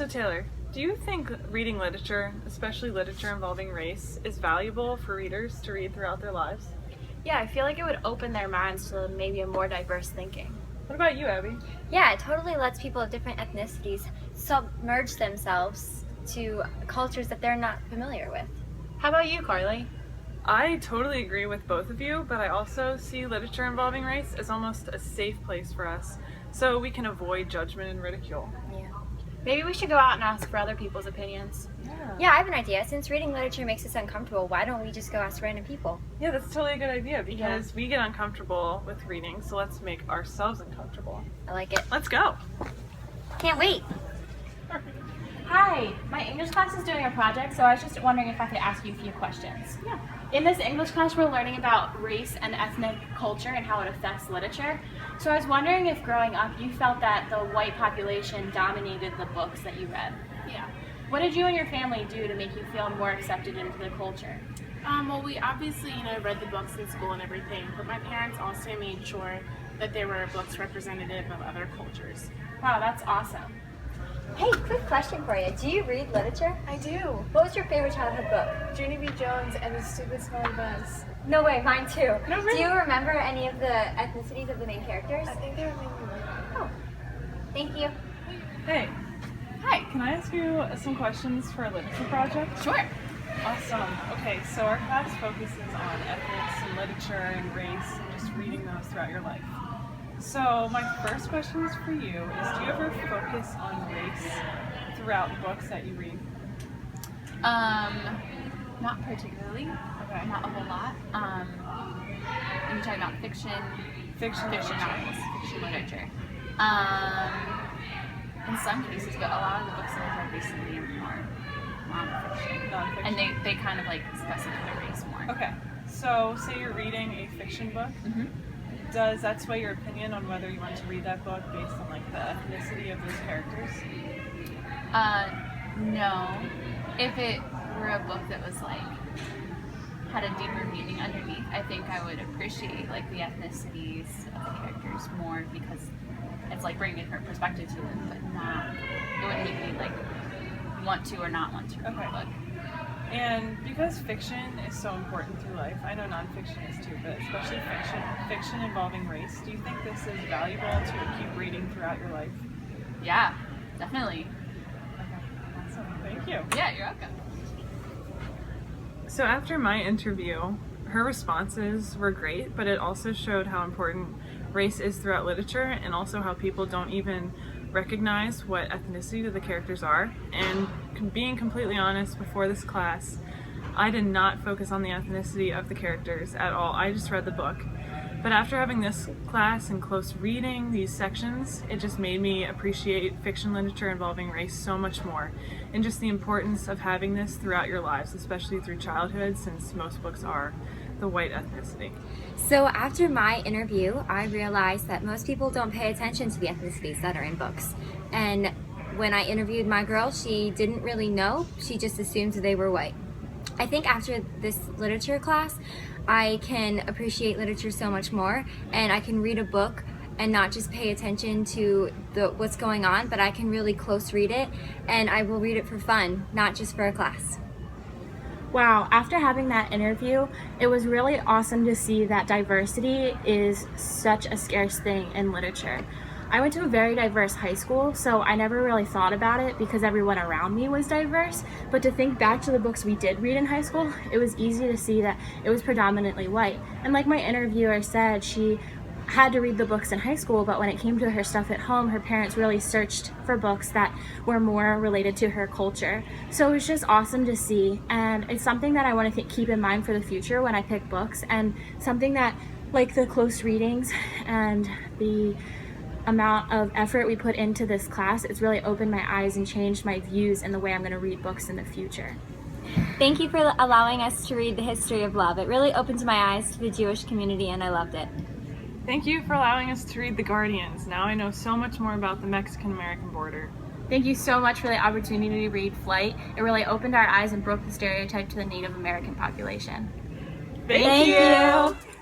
So Taylor, do you think reading literature, especially literature involving race, is valuable for readers to read throughout their lives? Yeah, I feel like it would open their minds to maybe a more diverse thinking. What about you, Abby? Yeah, it totally lets people of different ethnicities submerge themselves to cultures that they're not familiar with. How about you, Carly? I totally agree with both of you, but I also see literature involving race as almost a safe place for us, so we can avoid judgment and ridicule. Yeah. Maybe we should go out and ask for other people's opinions. Yeah, I have an idea. Since reading literature makes us uncomfortable, why don't we just go ask random people? Yeah, that's totally a good idea because we get uncomfortable with reading, so let's make ourselves uncomfortable. I like it. Let's go! Can't wait. Hi, my English class is doing a project, so I was just wondering if I could ask you a few questions. Yeah. In this English class, we're learning about race and ethnic culture and how it affects literature. So I was wondering if growing up you felt that the white population dominated the books that you read. Yeah. What did you and your family do to make you feel more accepted into the culture? Well, we obviously, read the books in school and everything, but my parents also made sure that there were books representative of other cultures. Wow, that's awesome. Hey, quick question for you. Do you read literature? I do. What was your favorite childhood book? Junie B. Jones and the Stupid Smelly Buzz. No way, mine too. No, really? Do you remember any of the ethnicities of the main characters? I think they were mainly white. Oh, thank you. Hey, Hi. can I ask you some questions for a literature project? Sure. Awesome. Okay, so our class focuses on ethics and literature and race and just reading those throughout your life. So my first question is for you is, do you ever focus on race throughout the books that you read? Not particularly. Okay. Not a whole lot. You're talking about fiction Fiction literature. novels, fiction literature. In some cases, but a lot of the books that I've read recently are more nonfiction. Nonfiction. And they kind of like specify the race more. Okay, so say you're reading a fiction book. Mhm. Does that sway your opinion on whether you want to read that book based on like the ethnicity of those characters? No. If it were a book that was like had a deeper meaning underneath, I think I would appreciate like the ethnicities of the characters more because it's like bringing a different perspective to them, but not it wouldn't make me like want to or not want to read Okay. the book. And because fiction is so important through life, I know nonfiction is too, but especially fiction involving race, do you think this is valuable to keep reading throughout your life? Yeah, definitely. Okay, awesome. Thank you. Yeah, you're welcome. So after my interview, her responses were great, but it also showed how important race is throughout literature and also how people don't even recognize what ethnicity the characters are. And being completely honest, before this class, I did not focus on the ethnicity of the characters at all. I just read the book. But after having this class and close reading these sections, it just made me appreciate fiction literature involving race so much more, and just the importance of having this throughout your lives, especially through childhood, since most books are the white ethnicity. So after my interview, I realized that most people don't pay attention to the ethnicities that are in books. And when I interviewed my girl, she didn't really know. She just assumed they were white. I think after this literature class, I can appreciate literature so much more, and I can read a book and not just pay attention to what's going on, but I can really close read it, and I will read it for fun, not just for a class. Wow, after having that interview, it was really awesome to see that diversity is such a scarce thing in literature. I went to a very diverse high school, so I never really thought about it because everyone around me was diverse, but to think back to the books we did read in high school, it was easy to see that it was predominantly white. And like my interviewer said, she had to read the books in high school, but when it came to her stuff at home, her parents really searched for books that were more related to her culture. So it was just awesome to see, and it's something that I want to keep in mind for the future when I pick books, and something that, like the close readings and the amount of effort we put into this class, it's really opened my eyes and changed my views in the way I'm going to read books in the future. Thank you for allowing us to read the history of love. It really opened my eyes to the Jewish community, and I loved it. Thank you for allowing us to read The Guardians. Now I know so much more about the Mexican-American border. Thank you so much for the opportunity to read Flight. It really opened our eyes and broke the stereotype to the Native American population. Thank you!